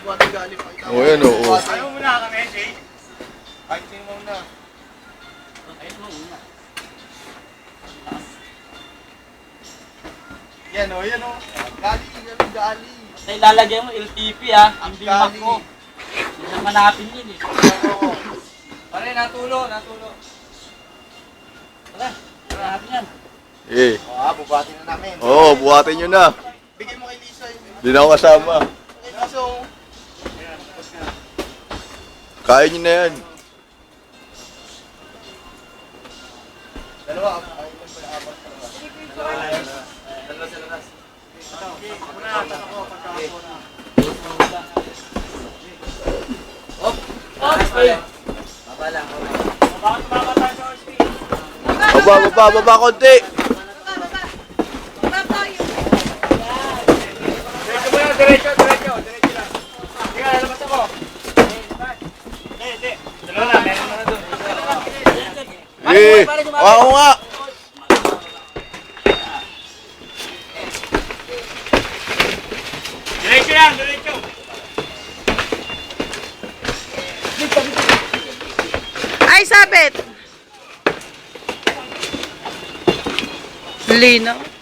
buwate galing pa. O yan o. Ayaw mo na kami, Jay? Kahit sino mo na. Ayaw mo una. Yan o, yan o. Gali, gali. Tay lalagyan mo LTP ha, hindi Gali. mako. Hindi naman natin yun eh. Pare, natulo, natulo. Tara, tara natin yan. Eh. Bubati na namin. Oo, buhatin nyo na. Bigyan mo kay Lisa yun. Hindi na ako kasama. Kay Lisa o. Kaya nyo na yan. Dalawa, ay, may apat pa ba? Dalawa sa labas. Baba lang. Baba konti. Diretso mo yan, diretso lang. Sige, lalabas ako. Hindi. Dalawa na, meron na doon. Eh, ako nga. Diretso yan, diretso. Ay, sabit! Lino.